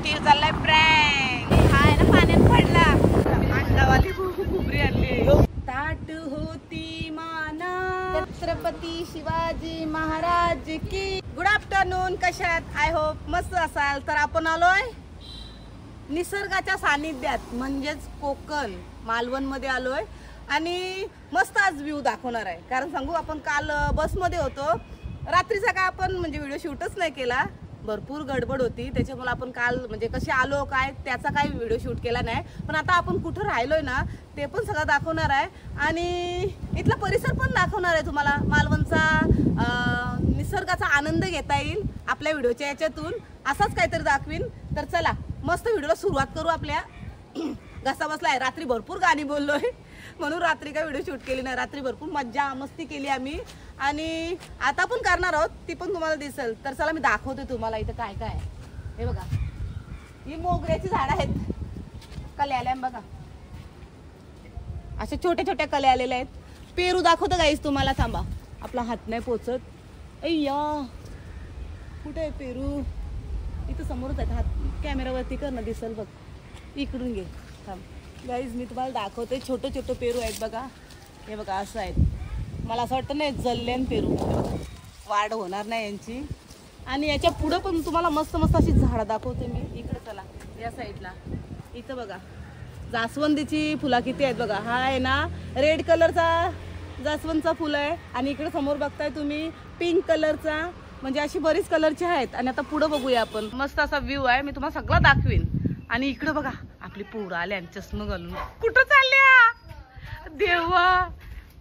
फिर चाललाय प्रँक. हा आहे ना पाण्यात पडला. अंडावाली खुबरी आणली. ताट होती माना छत्रपती शिवाजी महाराज की. Good afternoon. कशात? आय होप मस्त असाल. तर आपण आलोय निसर्गाच्या सानिध्यात म्हणजेच कोकण मालवण मध्ये आलोय आणि मस्त आज व्ह्यू दाखवणार आहे. कारण सांगू, आपण काल बसमध्ये होतो. रात्रीचा काय आपण म्हणजे व्हिडिओ शूटच नाही केला, भरपूर गडबड होती. त्याच्यामुळे आपण काल म्हणजे कसे आलो काय त्याचा काही व्हिडिओ शूट केला नाही. पण आता आपण कुठं राहिलोय ना ते पण सगळं दाखवणार आहे आणि इथला परिसर पण दाखवणार आहे तुम्हाला. मालवणचा निसर्गाचा आनंद घेता येईल आपल्या व्हिडिओच्या याच्यातून. असाच काहीतरी दाखवीन. तर चला मस्त व्हिडिओला सुरुवात करू. आपल्या घसा बसलाय. रात्री भरपूर गाणी बोललोय म्हणून रात्री काय व्हिडिओ शूट केली नाही. रात्री भरपूर मज्जा मस्ती केली आम्ही आणि आता पण करणार आहोत, ती पण तुम्हाला दिसेल. तर चला मी दाखवते तुम्हाला इथं काय काय आहे. हे बघा, ही मोगऱ्याची झाड आहेत. कले आल्या बघा, असे छोटे छोटे कले आलेले आहेत. पेरू दाखवतो गाईस तुम्हाला. थांबा, आपला हात नाही पोचत. अय्या, कुठे आहे पेरू? इथं समोरच आहेत. हात कॅमेरावरती कर ना, दिसेल बघ. इकडून घे. थांब गाईज, मी तुम्हाला दाखवते. छोटे छोटे पेरू आहेत बघा. हे बघा असं आहेत. मला असं वाटतं नाही जल्ल्यान पेरू, वाढ होणार नाही यांची. आणि याच्या पुढं पण तुम्हाला मस्त मस्त अशी झाडं दाखवते मी. इकडे चला, या साईडला. इथं बघा जास्वंदीची फुलं किती आहेत बघा. हा आहे ना रेड कलरचा जास्वंदचा फुल आहे आणि इकडे समोर बघताय तुम्ही पिंक कलरचा. म्हणजे अशी बरीच कलरची आहेत. आणि आता पुढं बघूया आपण. मस्त असा व्ह्यू आहे, मी तुम्हाला सगळं दाखवीन. आणि इकडे बघा आपली पोरं आले आणि चष्मा घालून. कुठं चालल्या देवा?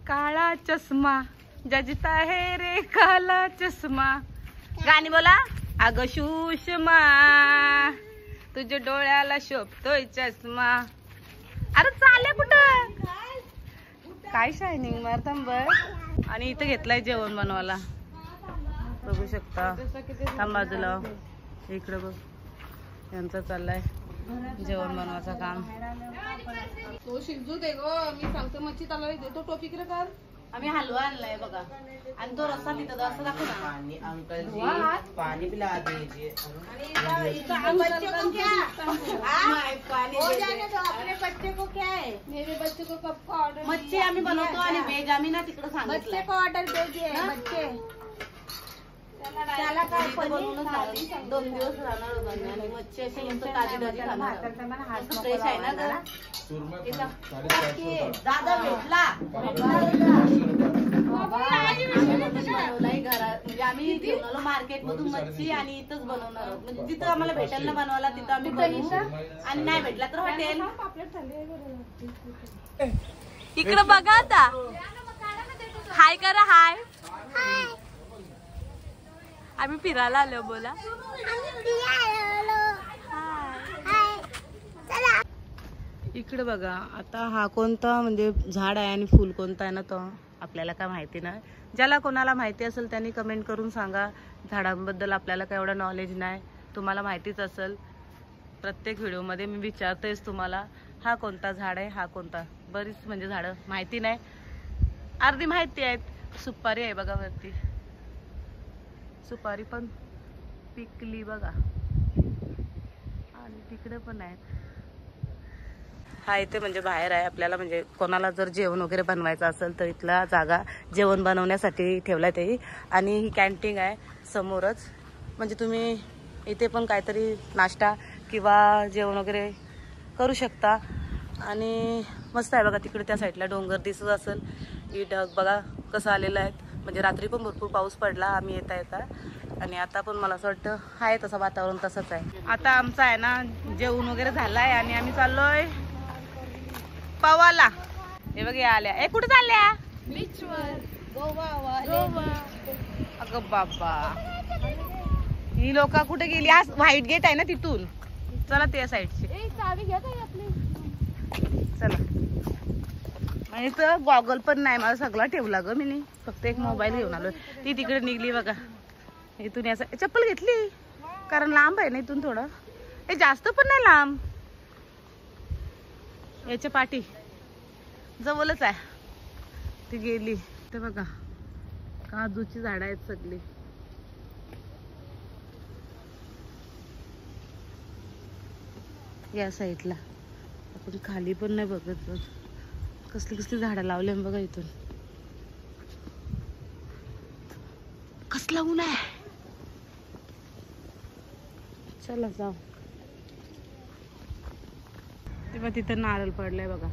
काळा चष्मा जजता है रे काला चष्मा. गाणी बोला. अगं सुषमा तुझ्या डोळ्याला शोभतोय चष्मा. अरे चालले कुठं? काय शायनिंग मारताम बघ. आणि इथं घेतलाय जेवण बनवायला, बघू शकता. थांब बाजूला, इकडे बघ यांचं चाललंय जेवण बनवायचं काम. तो शिजू दे ग, मी सांगते. मच्छी तलावी दे. तो टोपी इकडे कर. आम्ही हलवा आणलाय बघा. आणि तो रस्सा तिथं असं दाखव ना. पानी पिला दीजिए. मच्छी आम्ही बनवतो आणि व्हेज आम्ही ना तिकडे सांगितलं को ऑर्डर दीजिए. बच्चे त्याला काय बनवून 2 दिवस राहणार होता आणि मच्छी अशी मस्त ताजी ताजी खाणार. फ्रेश आहे ना जरा. दादा भेटला बनवलाय घरात. म्हणजे आम्ही घेऊन आलो मार्केट मधून मच्छी आणि इथंच बनवणार आहोत. म्हणजे जिथं आम्हाला भेटेल ना बनवायला तिथं आम्ही बनवू. आणि नाही भेटला तर हॉटेल. इकडं बघा आता. हाय करा. हाय. आम्ही फिरायला आलो. बोला. इकडे बघा आता हा कोणता म्हणजे झाड आहे आणि फुल कोणता आहे ना तो आपल्याला काय माहिती नाही. ज्याला कोणाला माहिती असेल त्यांनी कमेंट करून सांगा. झाडांबद्दल आपल्याला काय एवढं नॉलेज नाही, तुम्हाला माहितीच असेल. प्रत्येक व्हिडिओमध्ये मी विचारतेच तुम्हाला हा कोणता झाड आहे, हा कोणता. बरीच म्हणजे झाडं माहिती नाही, अर्धी माहिती आहेत. सुपारी आहे बघा वरती, सुपारी पण पिकली बघा. आणि तिकडे पण आहे. हा इथे म्हणजे बाहेर आहे. आपल्याला म्हणजे कोणाला जर जेवण वगैरे बनवायचं असेल तर इथला जागा जेवण बनवण्यासाठी ठेवलाय ते. आणि ही कॅन्टीन आहे समोरच. म्हणजे तुम्ही इथे पण काहीतरी नाश्ता किंवा जेवण वगैरे करू शकता. आणि मस्त आहे बघा. तिकडे त्या साईडला डोंगर दिसत असेल. ही ढग बघा कसं आलेलं आहे. म्हणजे रात्री पण भरपूर पाऊस पडला आम्ही येता येता. आणि आता पण मला असं वाटतं आहे तसं वातावरण तसंच आहे. आता आमचं आहे ना जेवण वगैरे झालंय आणि आम्ही चाललोय पवाला. हे बघ या आल्या. कुठे चालल्या? बीचवर. गोवा. अगं बाबा, ही लोक कुठे गेली? आज व्हाईट गेट आहे ना तिथून. चला त्या साईडची. चला. इथं गॉगल पण नाही मला, सगळा ठेवला ग मी. फक्त एक मोबाईल घेऊन आलो. ती तिकडे निघली बघा. इथून या चप्पल घेतली कारण लांब आहे ना इथून थोडं. हे जास्त पण नाही लांब, याच्या पाठी जवळच आहे. ती गेली. ते बघा काजूची झाडं आहेत सगळी. या साईडला. आपण खाली पण नाही बघत. कसली कसली झाडं लावले बघा इथून. कसला ऊन आहे. चला जाऊ. तेव्हा तिथं नारळ पडलाय बघा.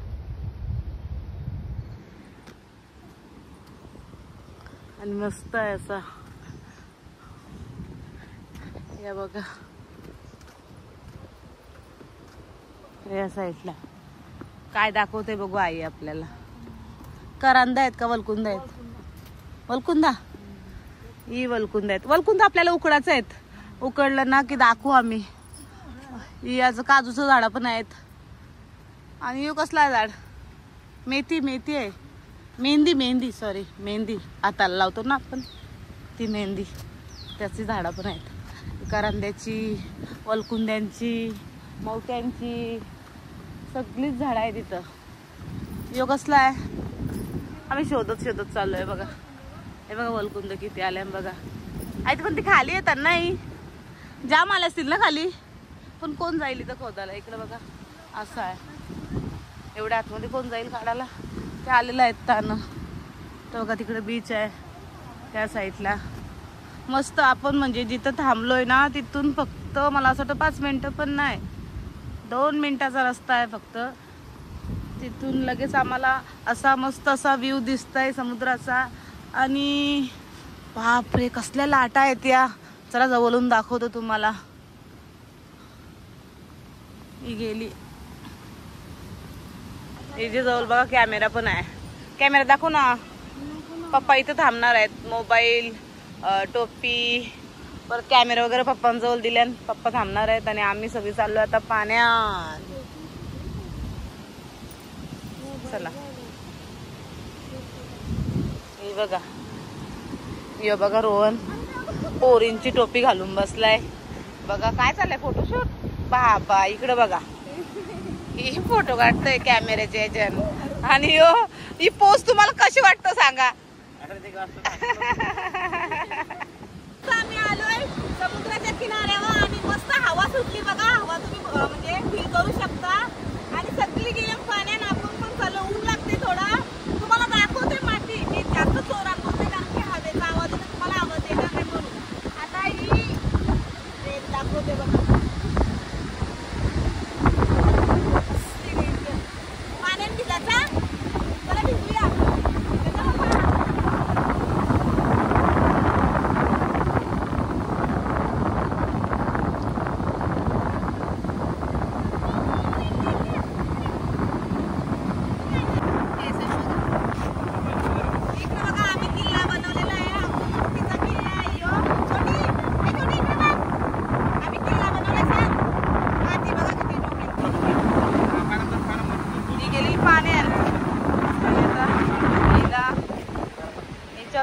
आणि मस्त आहे असा. या बघा या साईडला काय दाखवते बघू आई आपल्याला. करंदा आहेत का वलकुंदा आहेत? वलकुंदा ही वलकुंदा आहेत. वलकुंदा आपल्याला उकडायचं आहेत. उकडलं ना की दाखवू आम्ही. याचं काजूचं झाड पण आहेत. आणि कसला आहे झाड? मेथी. मेथी आहे. मेहंदी. मेहंदी सॉरी मेहंदी हाताला लावतो ना आपण ती मेहंदी. त्याची झाडं पण आहेत. करंद्याची, वलकुंद्यांची, मवत्यांची सगळीच झाडं आहेत तिथं. यो कसला आहे? आम्ही शोधत शोधत चाललोय बघा. हे बघा वलकुंद किती आले बघा. आई पण ती खाली येतात नाही. जाम आले असतील ना खाली. पण कोण जाईल इथं खोदायला? इकडे बघा असं आहे. एवढ्या आतमध्ये कोण जाईल काढायला? ते आलेलं आहेत तानं. तर बघा तिकडे बीच आहे त्या साईडला. मस्त. आपण म्हणजे जिथं थांबलोय ना तिथून फक्त मला असं वाटतं 5 मिनिटं पण नाही, 2 मिनिटाचा रस्ता आहे फक्त. तिथून लगेच आम्हाला असा मस्त असा व्ह्यू दिसतंय समुद्राचा. आणि बापरे कसल्या लाटा आहेत या. चला जवळून दाखवतो तुम्हाला. ही गेली. इथे जवळ बघा कॅमेरा पण आहे. कॅमेरा दाखव ना. पप्पा इथे थांबणार आहेत. मोबाईल, टोपी, परत कॅमेरा वगैरे पप्पांजवळ दिले. पप्पा थांबणार आहेत आणि आम्ही सगळी चाललो आता पाण्यात. चला. हे बघा. हे बघा रोहन पोरींची टोपी घालून बसलाय. बघा काय चाललंय फोटोशूट. बाबा इकडे बघा. ही फोटो काढतोय कॅमेऱ्याच्या ह्याच्यान. आणि ही पोस्ट तुम्हाला कशी वाटतं सांगा. आम्ही आलोय समुद्राच्या किनाऱ्यावर आणि मस्त हवा सुटली बघा. हवा तुम्ही म्हणजे फील करू शकता. आणि सगळी गेल्या पाण्यात आपण पण चालू. ऊन लागते थोडा. तुम्हाला दाखवते माती. मी जास्त जोरात बोलते कारण की हवेचा आवाज येतो. तुम्हाला आवाज येणार नाही म्हणून. आता ही रेत दाखवते बघा. पाण्यात भिजायचा. चला भिजूया.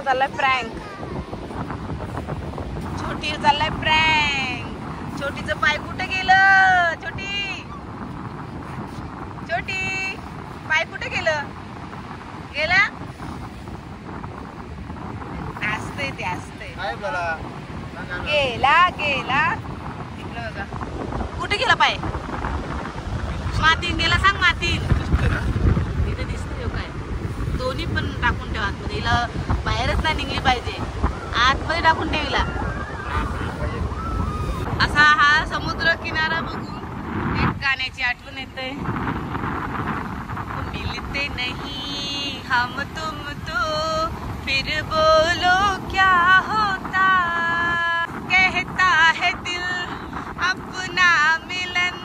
चाललाय प्रँक. छोटी चाललाय प्रँक. छोटीचं पाय कुठे गेलं? छोटी छोटी पाय कुठे गेलं? गेला. असते ते असते. गेला गेला. इकडे बघा. कुठे गेला पाय? मातीन गेला. सांग मातीन. तिथे दिसतंय काय? दोन्ही पण टाकून ठेवा आतमध्ये. हिला बाहेरच नाही निघली पाहिजे. आतमध्ये टाकून ठेवला. असा हा समुद्र किनारा बघून एक गाण्याची आठवण येते. मिलते नहीं हम तुम तो फिर बोलो क्या होता. कहता है दिल अपना मिलन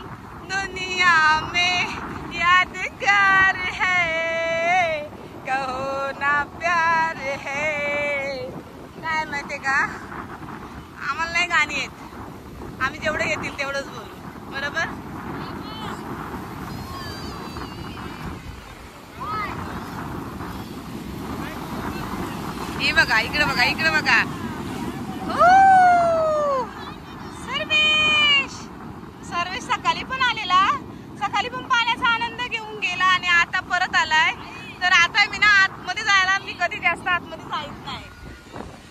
दुनिया में यादगार है. कहो ना प्यार है. काय माहितीये का आम्हाला नाही गाणी येत. आम्ही जेवढे येतील तेवढंच बोलू. बरोबर. हे बघा इकडे बघा. इकडे बघा. सर्वेश. सर्वेश सकाळी पण आलेला. सकाळी पण पाण्याचा आनंद घेऊन गेला आणि आता परत आलाय. तर आता मी ना आतमध्ये जायला मी कधी जास्त आतमध्ये जायच नाही.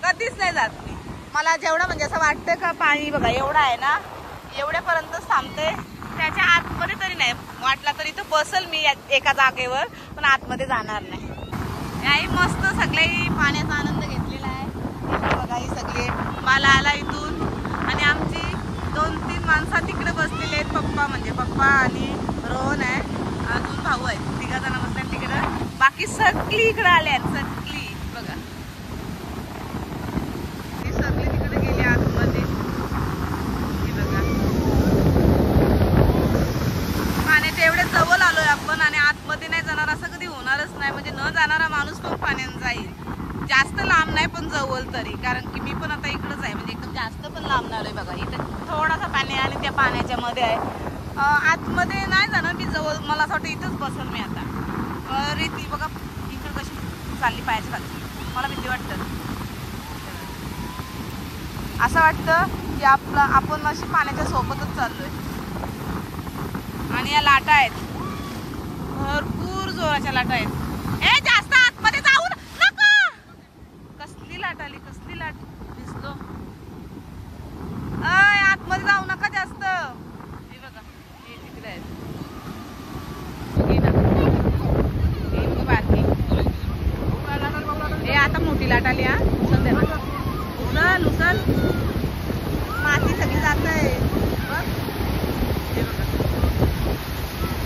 कधीच नाही जात मी. मला जेवढं म्हणजे असं वाटतं का पाणी बघा एवढं आहे ना एवढ्यापर्यंतच थांबते. त्याच्या आतमध्ये तरी नाही, वाटला तरी तर बसल मी एका जागेवर, पण आतमध्ये जाणार नाही. याही मस्त सगळे पाण्याचा आनंद घेतलेला आहे. बघा ही सगळे मला आला इथून, आणि आमची 2-3 माणसं तिकडे बसलेले आहेत. पप्पा म्हणजे पप्पा आणि रोहन आहे, अजून भाऊ आहेत, 3 जण बसले तिकडं. बाकी सगळी इकडे आले आहेत, सगळी बघा ही सगळी तिकडे गेली आतमध्ये. बघा पाण्याच्या एवढे जवळ आलोय आपण, आणि आतमध्ये नाही जाणार असं कधी होणारच नाही. म्हणजे न जाणारा माणूस पण पाण्यात जाईल. जास्त लांब नाही पण जवळ तरी, कारण की मी पण आता इकडंच आहे, म्हणजे एकदम जास्त पण लांब नाही आलोय. बघा इथं थोडासा पाणी आणि त्या पाण्याच्या मध्ये आहे. आतमध्ये नाही जाणार मी, जवळ मला असं वाटतं इथंच बसून मी आता. रीती बघा इकडं कशी चालली पायाची खाली, मला भीती वाटतं. असं वाटतं की आपण अशी पाण्याच्या सोबतच चाललोय. आणि या लाटा आहेत, भरपूर जोराच्या लाटा आहेत. ए जास्त आतमध्ये जाऊ नका. कसली लाट आली, कसली लाट दिसतो. आतमध्ये जाऊ नका जास्त. हे बघा हे तिकडे आहेत. आता मोठी लाट आली. हा उचल उचल, माती सगळी जात आहे.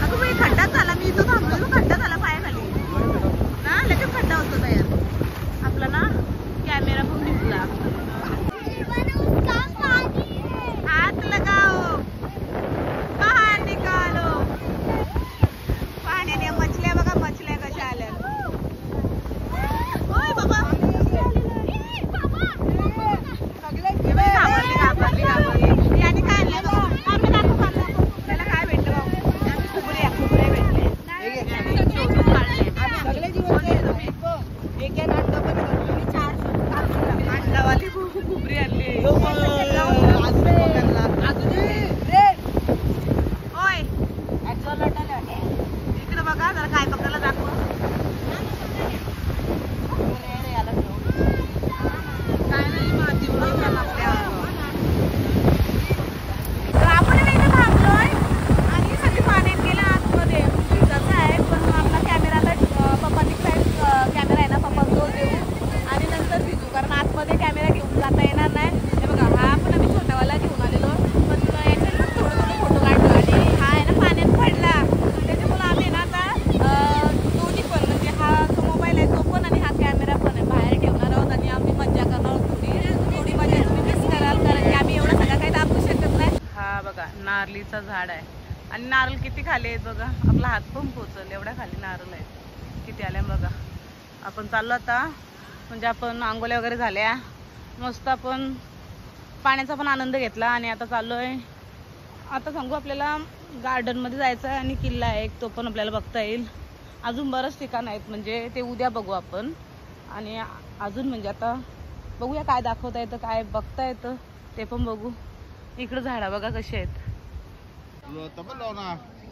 अगं बाई खड्डा झाला, मी इथं थांबलो, खड्डा झाला पायाखाली ना, लगेच खड्डा होतो तयार. आपला ना कॅमेरा पण निघला. हात लगाओ, बाहेर निकालो. पाण्याने मछल्या बघा, मछल्या कशा आल्या. होय बाबा घाबरली घाबरली. याने काय आणलं बघा, त्याला काय भेटलं बाबा, खुबऱ्या भेटले. अंडावाली खुबरी आणली. होय इकडे बघा जरा काय पकडायला दाखव. काय नाही माती उडवून आपल्या. तर आपण इथे थांबलोय आणि सगळी पाण्यात गेल्या आतमध्ये. कसं आहे पण आपला कॅमेराला पप्पा तिकडे कॅमेरा आहे ना, पप्पा तो देऊ आणि नंतर भिजू, कारण आतमध्ये कॅमेरा घेऊन जाता येणार नाही. हे बघा हा पण आम्ही छोटावाला घेऊन आलेलो, पण याच्यात थोडं फोटो काढलो आणि हा आहे ना पाण्यात पडला. त्याच्यामुळे आम्ही ना आता दोन्ही पण, म्हणजे हा जो मोबाईल आहे तो पण आणि हा कॅमेरा पण आहे बाहेर ठेवणार आहोत, आणि आम्ही मजा करणार आहोत. थोडी मजा तुम्ही मिस कराल, कारण की आम्ही एवढं सगळं काही दाखवू शकत नाही. हा बघा नारळीचं झाड आहे, आणि नारळ किती खाली आहेत बघा, आपला हात पण पोचल एवढ्या खाली नारळ आहेत. किती आल्या बघा. आपण चाललो आता, म्हणजे आपण आंघोळ्या वगैरे झाल्या, मस्त आपण पाण्याचा पण आनंद घेतला, आणि आता चाललोय. आता सांगू आपल्याला गार्डनमध्ये जायचं आहे, आणि किल्ला आहे एक, तो पण आपल्याला बघता येईल. अजून बरंच ठिकाण आहेत, म्हणजे ते उद्या बघू आपण. आणि अजून म्हणजे आता बघूया काय दाखवता येतं, काय बघता येतं ते पण बघू. इकडं झाडं बघा कशी आहेत,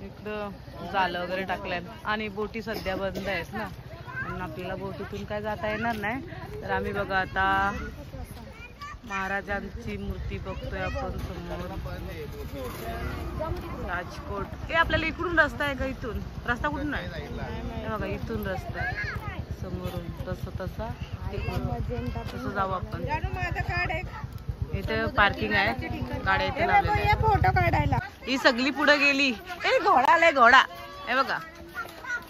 इकडं जालं वगैरे टाकलंय, आणि बोटी सध्या बंद आहेत ना, आणि आपल्याला बोटीतून काय जाता येणार नाही. तर आम्ही बघा आता महाराजांची मूर्ती बघतोय आपण समोर, राजकोट. हे आपल्याला इकडून रस्ता आहे का, इथून रस्ता कुठून आहे हे बघा, इथून रस्ता आहे समोरून, तसा तसं जाऊ आपण. इथे पार्किंग आहे, गाड्या इथे लावलेल्या, फोटो काढायला. ही सगळी पुढे गेली. ए घोडा आलाय, घोडा हे बघा,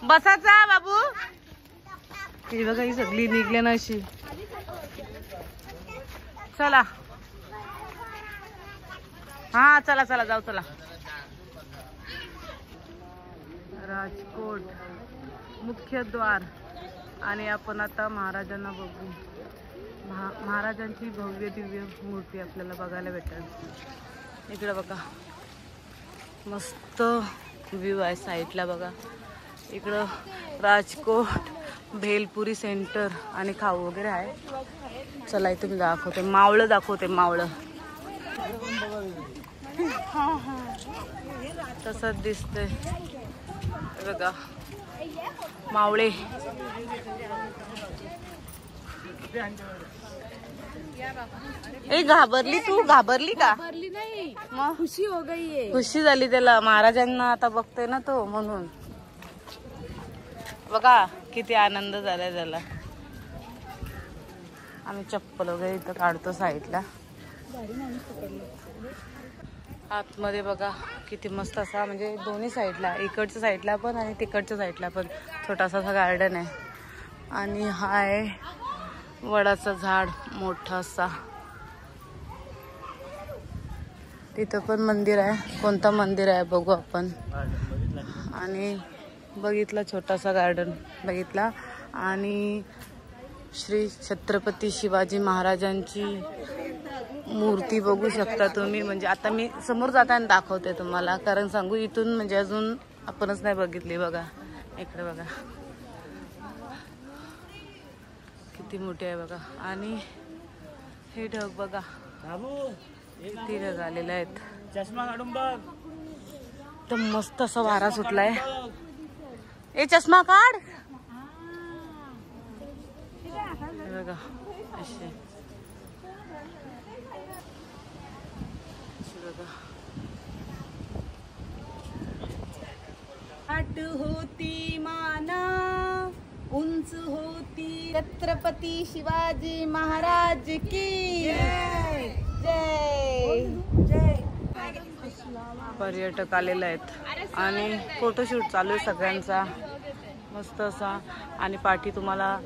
बसाचा बाबू. हे बघा ही सगळी निघले ना अशी. चला हा चला चला जाऊ, चला. राजकोट मुख्य द्वार, आणि आपण आता महाराजांना बघू. महाराजांची भव्य दिव्य मूर्ती आपल्याला बघायला भेटेल. इकडे बघा मस्त व्ह्यू आहे साईडला बघा. इकडं राजकोट भेलपुरी सेंटर आणि खाऊ वगैरे आहे. चला इथे मी दाखवते, मावळं दाखवते, मावळं तसंच दिसतंय बघा, मावळे. ए घाबरली तू? घाबरली का? भरली नाही, मग खुशी हो गई है. खुशी झाली त्याला, महाराजांना आता बघतोय ना तो म्हणून. बघा किती आनंद झालाय त्याला. आम्ही चप्पल वगैरे इथं काढतो साईडला. आतमध्ये बघा किती मस्त असा, म्हणजे दोन्ही साईडला, इकडच्या साईडला पण आणि तिकडच्या साईडला पण छोटासा असा गार्डन आहे. आणि हा आहे वडाचं झाड मोठासा. तिथं पण मंदिर आहे. कोणतं मंदिर आहे बघू आपण. आणि बघितला छोटासा गार्डन बघितला. आणि श्री छत्रपती शिवाजी महाराजांची मूर्ती बघू शकता तुम्ही. म्हणजे आता मी समोर जाताना दाखवते तुम्हाला, कारण सांगू इथून म्हणजे अजून आपणच नाही बघितली. बघा इकडे बघा किती मोठी आहे बघा. आणि हे ढग बघा किती ढग आलेले आहेत. चष्मा काढून बघ. तर मस्त असा वारा सुटलाय. ए चष्मा काढ. बघा असे आट होती माना उंच होती छत्रपती शिवाजी महाराज की जय. पर्यटक आलेले आहेत आणि फोटोशूट चालू आहे सगळ्यांचा मस्त असा. आणि पाठी तुम्हाला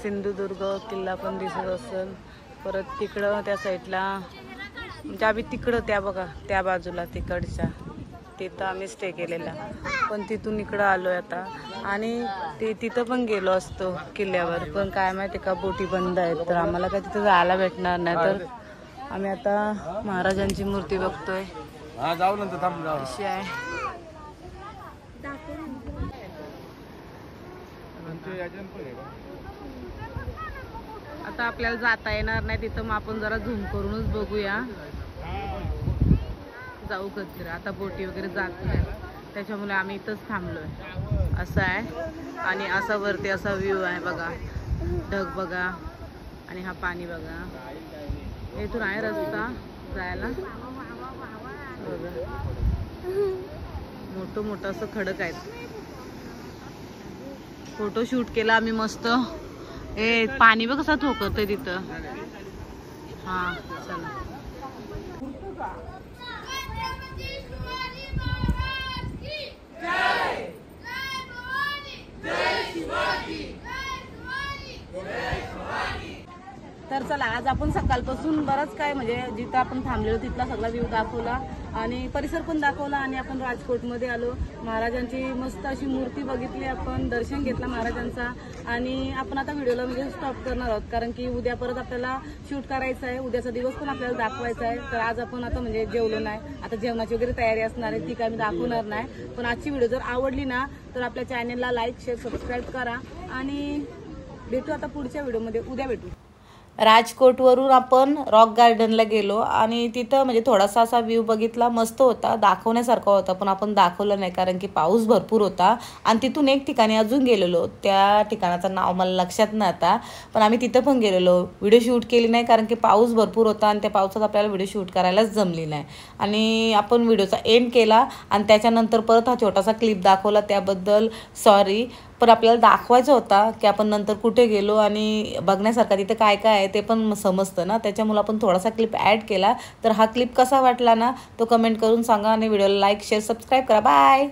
सिंधुदुर्ग किल्ला पण दिसत असेल. परत तिकडं त्या साईडला म्हणजे आम्ही तिकडं त्या बघा त्या बाजूला तिकडच्या तिथं आम्ही स्टे केलेला, पण तिथून इकडं आलोय आता. आणि तिथं पण गेलो असतो किल्ल्यावर, पण काय माहिती का बोटी बंद आहेत, तर आम्हाला काय तिथं जायला भेटणार नाही. तर आम्ही आता महाराजांची मूर्ती बघतोय अशी आहे. आता आपल्याला जाता येणार नाही तिथं, मग आपण जरा झूम करूनच बघूया. जाऊ कधी आता बोटी वगैरे जात नाही, त्याच्यामुळे आम्ही इथंच थांबलोय. असं आहे. आणि असा वरती असा व्ह्यू आहे बघा. ढग बघा आणि हा पाणी बघा. इथून आहे रस्ता जायला. मोठं मोठं असं खडक आहेत. फोटो शूट केला आम्ही मस्त. ए पाणी बघ कसं ठोकतंय तिथं. हा चला. तर चला आज आपण सकाळपासून बरंच काय म्हणजे जिथं आपण थांबलेलो तिथला सगळा व्ह्यू दाखवला आणि परिसर पण दाखवला. आणि आपण राजकोटमध्ये आलो. महाराजांची मस्त अशी मूर्ती बघितली, आपण दर्शन घेतला महाराजांचा. आणि आपण आता व्हिडिओला म्हणजे स्टॉप करणार आहोत, कारण की उद्या परत आपल्याला शूट करायचं आहे. उद्याचा दिवस पण आपल्याला दाखवायचा आहे. तर आज आपण आता म्हणजे जेवलो नाही, आता जेवणाची वगैरे तयारी असणार आहे, ती काय मी दाखवणार नाही. पण आजची व्हिडिओ जर आवडली ना तर आपल्या चॅनेलला लाईक शेअर सबस्क्राईब करा. आणि भेटू आता पुढच्या व्हिडिओमध्ये. उद्या भेटू. राजकोटवरून आपण रॉक गार्डनला गेलो आणि तिथं म्हणजे थोडासा असा व्ह्यू बघितला. मस्त होता, दाखवण्यासारखा होता, पण आपण दाखवलं नाही कारण की पाऊस भरपूर होता. आणि तिथून एक ठिकाणी अजून गेलेलो, त्या ठिकाणाचं नाव मला लक्षात नाही आता, पण आम्ही तिथं पण गेलेलो. व्हिडिओ शूट केली नाही कारण की पाऊस भरपूर होता आणि त्या पावसात आपल्याला व्हिडिओ शूट करायलाच जमली नाही. आणि आपण व्हिडिओचा एंड केला आणि त्याच्यानंतर परत हा छोटासा क्लिप दाखवला, त्याबद्दल सॉरी. पण आपल्याला दाखवायचं होता की आपण नंतर कुठे गेलो आणि बघण्यासारखं तिथे काय काय आहे ते पण समजतं ना, त्याच्यामुळे आपण थोडासा क्लिप ॲड केला. तर हा क्लिप कसा वाटला ना तो कमेंट करून सांगा आणि व्हिडिओला लाईक शेअर सबस्क्राईब करा. बाय.